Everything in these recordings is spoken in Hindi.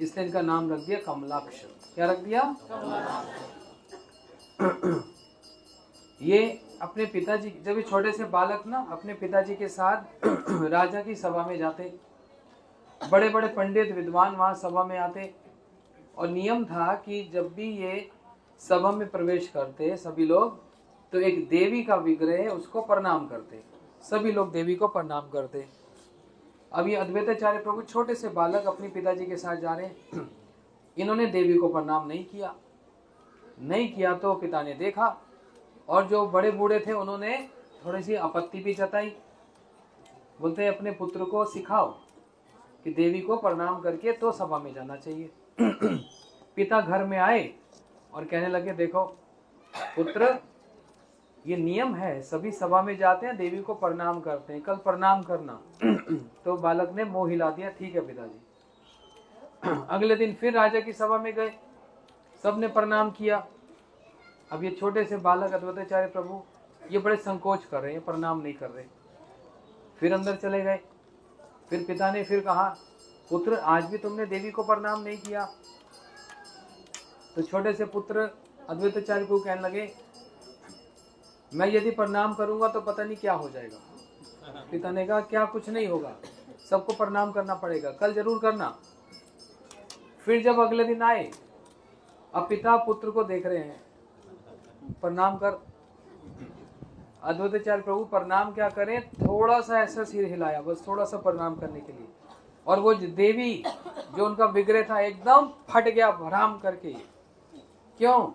इसलिए इनका नाम रख दिया कमलाक्ष। क्या रख दिया? ये अपने पिताजी, जब ये छोटे से बालक ना अपने पिताजी के साथ राजा की सभा में जाते, बड़े बड़े पंडित विद्वान वहां सभा में आते, और नियम था कि जब भी ये सभा में प्रवेश करते सभी लोग, तो एक देवी का विग्रह उसको प्रणाम करते, सभी लोग देवी को प्रणाम करते। अब ये अद्वैताचार्य प्रभु छोटे से बालक अपने पिताजी के साथ जा रहे हैं, इन्होंने देवी को प्रणाम नहीं किया तो पिता ने देखा, और जो बड़े बूढ़े थे उन्होंने थोड़ी सी आपत्ति भी जताई। बोलते अपने पुत्र को सिखाओ कि देवी को प्रणाम करके तो सभा में जाना चाहिए। पिता घर में आए और कहने लगे, देखो पुत्र, ये नियम है, सभी सभा में जाते हैं, देवी को प्रणाम करते हैं, कल प्रणाम करना। तो बालक ने मुंह हिला दिया, ठीक है पिताजी। अगले दिन फिर राजा की सभा में गए, सबने प्रणाम किया। अब ये छोटे से बालक अद्वैताचार्य प्रभु ये बड़े संकोच कर रहे हैं, प्रणाम नहीं कर रहे। फिर अंदर चले गए, फिर पिता ने फिर कहा, पुत्र आज भी तुमने देवी को प्रणाम नहीं किया। तो छोटे से पुत्र अद्वैताचार्य को कहने लगे, मैं यदि प्रणाम करूंगा तो पता नहीं क्या हो जाएगा। पिता ने कहा, क्या कुछ नहीं होगा, सबको प्रणाम करना पड़ेगा, कल जरूर करना। फिर जब अगले दिन आए, अब पिता पुत्र को देख रहे हैं, प्रणाम कर। अद्वैताचार्य प्रभु प्रणाम क्या करें, थोड़ा सा ऐसा सिर हिलाया, बस थोड़ा सा प्रणाम करने के लिए, और वो देवी जो उनका विग्रह था एकदम फट गया भराम करके। क्यों?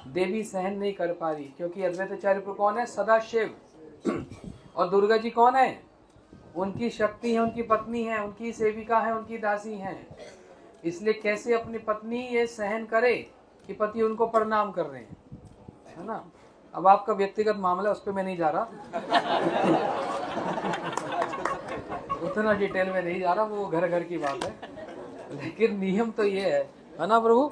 देवी सहन नहीं कर पा रही, क्योंकि अद्वैताचार्य प्रभु कौन है? सदाशिव। और दुर्गा जी कौन है? उनकी शक्ति है, उनकी पत्नी है, उनकी सेविका है, उनकी दासी है। इसलिए कैसे अपनी पत्नी ये सहन करे कि पति उनको प्रणाम कर रहे हैं, है ना। अब आपका व्यक्तिगत मामला, उस पर मैं नहीं जा रहा, उतना डिटेल में नहीं जा रहा, वो घर घर की बात है। लेकिन नियम तो ये है ना प्रभु?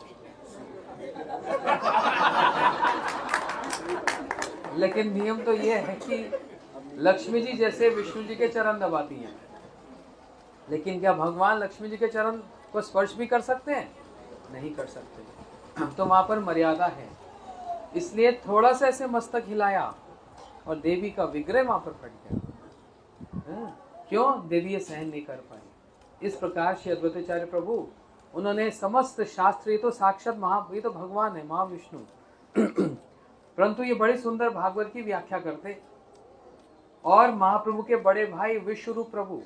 लेकिन नियम तो ये है कि लक्ष्मी जी जैसे विष्णु जी के चरण दबाती हैं, लेकिन क्या भगवान लक्ष्मी जी के चरण को स्पर्श भी कर सकते हैं? नहीं कर सकते। तो वहां पर मर्यादा है, इसलिए थोड़ा सा ऐसे मस्तक हिलाया और देवी का विग्रह वहां पर फट गया। क्यों? देवी ये सहन नहीं कर पाई। इस प्रकार श्री अद्वैताचार्य प्रभु उन्होंने समस्त शास्त्र, ये तो साक्षात ये तो भगवान है, महाविष्णु, परंतु ये बड़ी सुंदर भागवत की व्याख्या करते। और महाप्रभु के बड़े भाई विश्वरूप प्रभु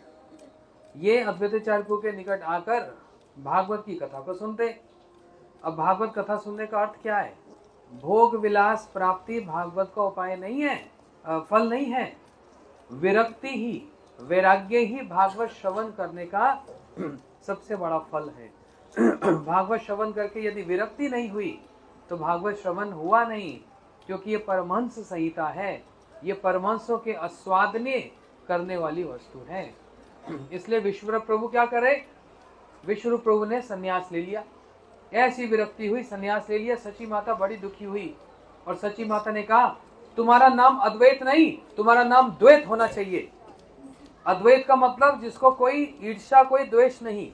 ये अद्वैताचार्य प्रभु के निकट आकर भागवत की कथा को सुनते। अब भागवत कथा सुनने का अर्थ क्या है? भोग विलास प्राप्ति भागवत का उपाय नहीं है, फल नहीं है। विरक्ति ही, वैराग्य ही भागवत श्रवण करने का सबसे बड़ा फल है। भागवत श्रवण करके यदि विरक्ति नहीं हुई तो भागवत श्रवण हुआ नहीं, क्योंकि ये परमहंस संहिता है, ये परमहंसों के आस्वादने करने वाली वस्तु है। इसलिए विश्वरूप प्रभु क्या करे? विश्वरूप प्रभु ने संन्यास ले लिया, ऐसी विरक्ति हुई, संन्यास ले लिया। सची माता बड़ी दुखी हुई और सची माता ने कहा, तुम्हारा नाम अद्वैत नहीं, तुम्हारा नाम द्वैत होना चाहिए। अद्वैत का मतलब जिसको कोई ईर्ष्या, कोई द्वेष नहीं।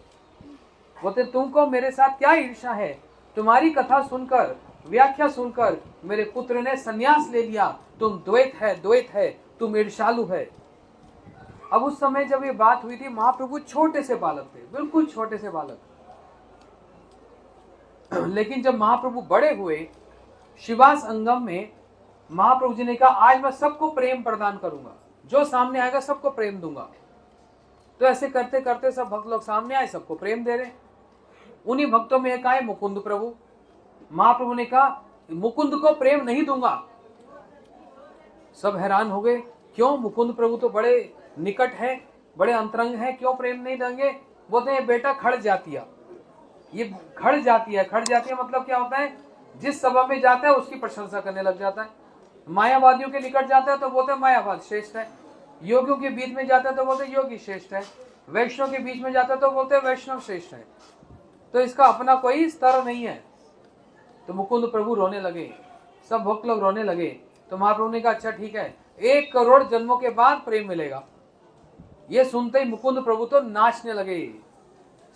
बोलते तुमको मेरे साथ क्या ईर्ष्या है? तुम्हारी कथा सुनकर, व्याख्या सुनकर मेरे पुत्र ने संन्यास ले लिया, तुम द्वैत है, द्वैत है, तुम ईर्ष्यालु है। अब उस समय जब ये बात हुई थी, महाप्रभु छोटे से बालक थे, बिल्कुल छोटे से बालक। लेकिन जब महाप्रभु बड़े हुए, शिवास अंगम में महाप्रभु जी ने कहा, आज मैं सबको प्रेम प्रदान करूंगा, जो सामने आएगा सबको प्रेम दूंगा। तो ऐसे करते करते सब भक्त लोग सामने आए, सबको प्रेम दे रहे। उन्हीं भक्तों में एक आए मुकुंद प्रभु। महाप्रभु ने कहा, मुकुंद को प्रेम नहीं दूंगा। सब हैरान हो गए, क्यों? मुकुंद प्रभु तो बड़े निकट है, बड़े अंतरंग है, क्यों प्रेम नहीं देंगे? बोलते हैं बेटा खड़ जाती है, ये खड़ जाती है। खड़ जाती है मतलब क्या होता है? जिस सभा में जाता है उसकी प्रशंसा करने लग जाता है। मायावादियों के निकट जाता है तो बोलते हैं मायावाद श्रेष्ठ है। योगियों के बीच में जाता है तो बोलते हैं योगी श्रेष्ठ है। वैष्णव के बीच में जाता है तो बोलते हैं वैष्णव श्रेष्ठ है। तो इसका अपना कोई स्तर नहीं है। तो मुकुंद प्रभु रोने लगे, सब भक्त लोग रोने लगे। तो महाप्रभु ने कहा, अच्छा ठीक है, 1 करोड़ जन्मों के बाद प्रेम मिलेगा। ये सुनते ही मुकुंद प्रभु तो नाचने लगे।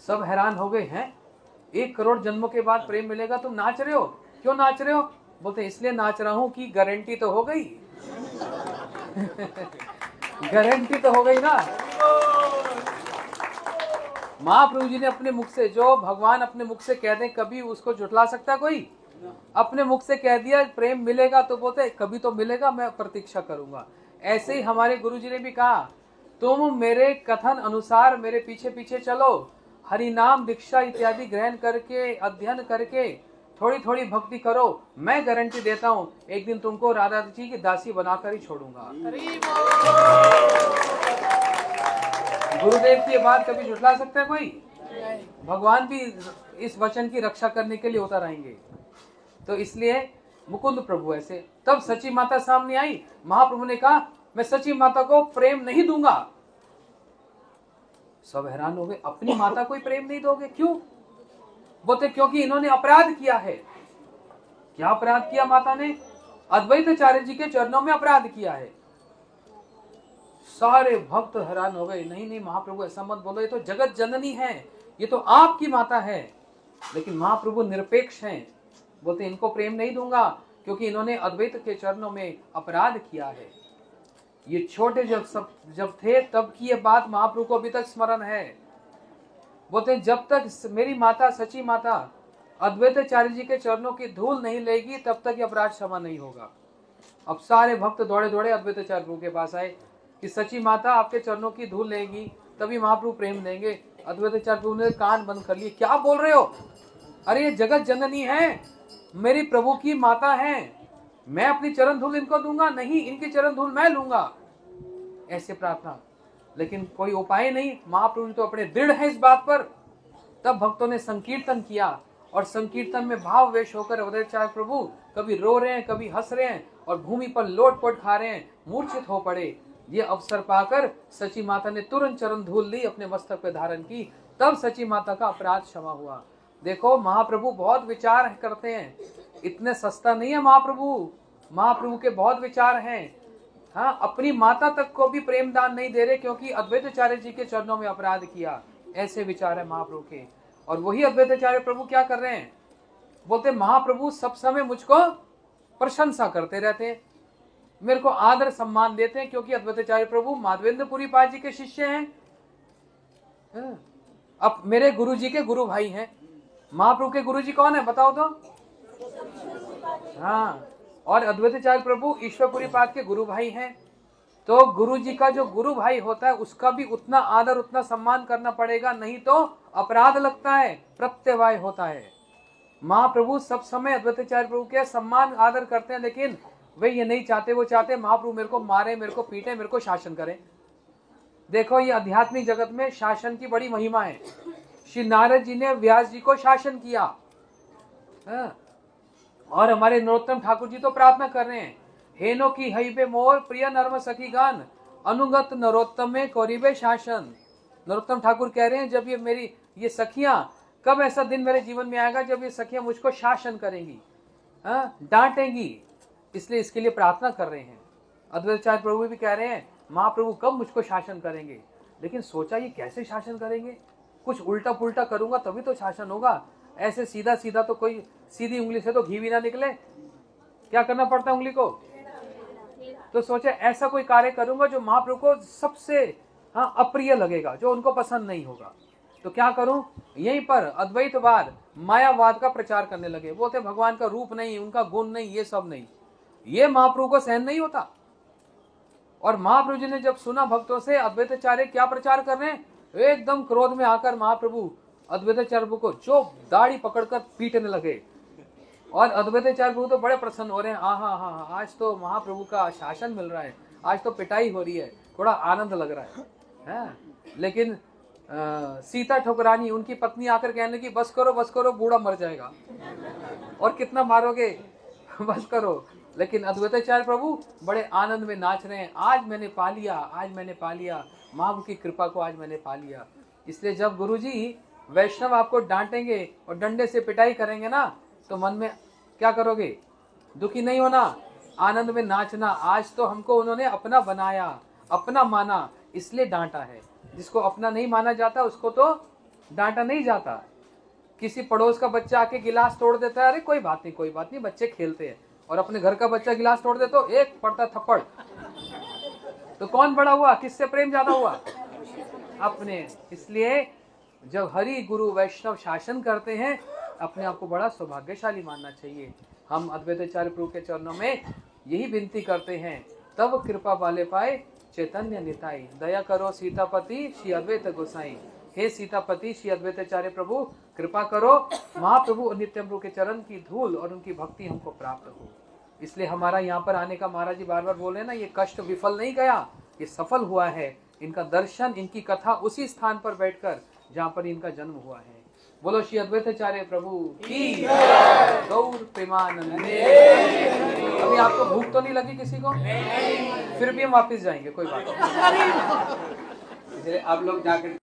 सब हैरान हो गए हैं, 1 करोड़ जन्मों के बाद प्रेम मिलेगा, तुम नाच रहे हो, क्यों नाच रहे हो? बोलते इसलिए नाच रहा हूं कि गारंटी तो हो गई। गारंटी तो हो गई ना। महाप्रभु जी ने अपने मुख से, जो भगवान अपने मुख से कह दें, कभी उसको झुठला सकता कोई? अपने मुख से कह दिया प्रेम मिलेगा, तो बोलते कभी तो मिलेगा, मैं प्रतीक्षा करूंगा। ऐसे ही हमारे गुरु जी ने भी कहा, तुम मेरे कथन अनुसार मेरे पीछे पीछे चलो, हरि नाम दीक्षा इत्यादि ग्रहण करके, अध्ययन करके थोड़ी थोड़ी भक्ति करो, मैं गारंटी देता हूँ एक दिन तुमको राधा जी की दासी बनाकर ही छोड़ूंगा। गुरुदेव की बात कभी झुठला सकता है कोई? भगवान भी इस वचन की रक्षा करने के लिए उतर आएंगे। तो इसलिए मुकुंद प्रभु ऐसे, तब सची माता सामने आई। महाप्रभु ने कहा मैं सची माता को प्रेम नहीं दूंगा। सब हैरान हो गए, अपनी माता को प्रेम नहीं दोगे, क्यों? बोलते क्योंकि इन्होंने अपराध किया है। क्या अपराध किया माता ने? अद्वैताचार्य जी के चरणों में अपराध किया है। सारे भक्त हैरान हो गए, नहीं नहीं महाप्रभु ऐसा मत बोलो, ये तो जगत जननी है, ये तो आपकी माता है। लेकिन महाप्रभु निरपेक्ष हैं, बोलते इनको प्रेम नहीं दूंगा क्योंकि इन्होंने अद्वैत के चरणों में अपराध किया है। ये छोटे जब थे तब की ये बात महाप्रभु को अभी तक स्मरण है। बोलते जब तक मेरी माता सची माता अद्वैताचार्य जी के चरणों की धूल नहीं लेगी तब तक ये अपराध क्षमा नहीं होगा। अब सारे भक्त दौड़े दौड़े अद्वैताचार्य प्रभु के पास आए कि सची माता आपके चरणों की धूल लेगी तभी महाप्रभु प्रेम देंगे। अद्वैताचार्य प्रभु ने कान बंद कर लिए, क्या बोल रहे हो? अरे ये जगत जननी है, मेरी प्रभु की माता है, मैं अपनी चरण धूल इनको दूंगा नहीं, इनकी चरण धूल मैं लूंगा। ऐसे प्रार्थना, लेकिन कोई उपाय नहीं। महाप्रभु तो अपने दृढ़ है इस बात पर। तब भक्तों ने संकीर्तन किया और संकीर्तन में भाव वेश होकर अद्वैताचार्य प्रभु कभी रो रहे हैं, कभी हंस रहे हैं और भूमि पर लोटपोट खा रहे हैं, मूर्छित हो पड़े। ये अवसर पाकर सची माता ने तुरंत चरण धूल ली, अपने मस्तक पे धारण की, तब सची माता का अपराध क्षमा हुआ। देखो महाप्रभु बहुत विचार करते हैं, इतने सस्ता नहीं है महाप्रभु। महाप्रभु के बहुत विचार हैं। हाँ, अपनी माता तक को भी प्रेम दान नहीं दे रहे क्योंकि अद्वैताचार्य जी के चरणों में अपराध किया। ऐसे विचार है महाप्रभु के। और वही अद्वैताचार्य प्रभु क्या कर रहे हैं? बोलते महाप्रभु सब समय मुझको प्रशंसा करते रहते हैं, मेरे को आदर सम्मान देते हैं क्योंकि अद्वैताचार्य प्रभु माधवेंद्रपुरी पाद जी के शिष्य हैं। अब मेरे गुरु जी के गुरु भाई हैं। महाप्रभु के गुरु जी कौन है बताओ तो? हाँ, और अद्वैताचार्य प्रभु ईश्वरपुरी पाद के गुरु भाई हैं। तो गुरु जी का जो गुरु भाई होता है उसका भी उतना आदर उतना सम्मान करना पड़ेगा, नहीं तो अपराध लगता है, प्रत्यवाय होता है। महाप्रभु सब समय अद्वैताचार्य प्रभु के सम्मान आदर करते हैं, लेकिन वे ये नहीं चाहते, वो चाहते महाप्रभु मेरे को मारे, मेरे को पीटे, मेरे को शासन करें। देखो ये आध्यात्मिक जगत में शासन की बड़ी महिमा है। श्री नारद जी ने व्यास जी को शासन किया, और हमारे नरोत्तम ठाकुर जी तो प्रार्थना कर रहे हैं, हेनो की हईबे मोर प्रिय नर्म सखी गान, अनुगत नरोत्तम में कौरिबे शासन। नरोत्तम ठाकुर कह रहे हैं जब ये मेरी ये सखियां, कब ऐसा दिन मेरे जीवन में आएगा जब ये सखियां मुझको शासन करेंगी, डांटेंगी, इसलिए इसके लिए प्रार्थना कर रहे हैं। अद्वैताचार्य प्रभु भी कह रहे हैं महाप्रभु कब मुझको शासन करेंगे। लेकिन सोचा ये कैसे शासन करेंगे, कुछ उल्टा पुल्टा करूंगा तभी तो शासन होगा, ऐसे सीधा सीधा तो कोई सीधी उंगली से तो घी भी ना निकले, क्या करना पड़ता है उंगली को। तो सोचे ऐसा कोई कार्य करूंगा जो महाप्रभु को सबसे अप्रिय लगेगा, जो उनको पसंद नहीं होगा। तो क्या करूं, यहीं पर अद्वैतवाद मायावाद का प्रचार करने लगे। बोलते भगवान का रूप नहीं, उनका गुण नहीं, ये सब नहीं, ये महाप्रभु को सहन नहीं होता। और महाप्रभु जी ने जब सुना भक्तों से अद्वैताचार्य क्या प्रचार कर रहे हैं, एकदम क्रोध में आकर महाप्रभु अद्वैताचार्य को जो दाढ़ी पकड़कर पीटने लगे। और अद्वैताचार्य प्रभु तो बड़े प्रसन्न हो रहे हैं, हाँ, आज तो महाप्रभु का शासन मिल रहा है, आज तो पिटाई हो रही है, थोड़ा आनंद लग रहा है। लेकिन सीता ठुकरानी उनकी पत्नी आकर कहने लगी बस करो, बूढ़ा मर जाएगा, और कितना मारोगे, बस करो। लेकिन अद्वैताचार्य प्रभु बड़े आनंद में नाच रहे हैं, आज मैंने पा लिया, आज मैंने पा लिया, महाप्रभु की कृपा को आज मैंने पा लिया। इसलिए जब गुरुजी वैष्णव आपको डांटेंगे और डंडे से पिटाई करेंगे ना, तो मन में क्या करोगे, दुखी नहीं होना, आनंद में नाचना। आज तो हमको उन्होंने अपना बनाया, अपना माना, इसलिए डांटा है। जिसको अपना नहीं माना जाता उसको तो डांटा नहीं जाता। किसी पड़ोस का बच्चा आके गिलास तोड़ देता है, अरे कोई बात नहीं कोई बात नहीं, बच्चे खेलते हैं। और अपने घर का बच्चा गिलास तोड़ दे तो एक पड़ता थप्पड़। तो कौन बड़ा हुआ, किससे प्रेम ज्यादा हुआ? अपने। इसलिए जब हरि गुरु वैष्णव शासन करते हैं, अपने आप को बड़ा सौभाग्यशाली मानना चाहिए। हम अद्वैताचार्य प्रभु के चरणों में यही विनती करते हैं, तब कृपा वाले पाए चैतन्य निताई, दया करो सीतापति श्री अद्वैत गोसाई। हे सीतापति श्री अद्वैताचार्य प्रभु, कृपा करो महाप्रभु और नित्य प्रभु के चरण की धूल और उनकी भक्ति हमको प्राप्त हो। इसलिए हमारा यहाँ पर आने का, महाराज जी बार बार बोले ना, ये कष्ट विफल नहीं गया, ये सफल हुआ है। इनका दर्शन, इनकी कथा उसी स्थान पर बैठकर जहाँ पर इनका जन्म हुआ है। बोलो श्री अद्वैताचार्य प्रभु की, गौर प्रेमानंदे। अभी आपको भूख तो नहीं लगी किसी को? फिर भी हम वापस जाएंगे, कोई बात नहीं। आप लोग जाकर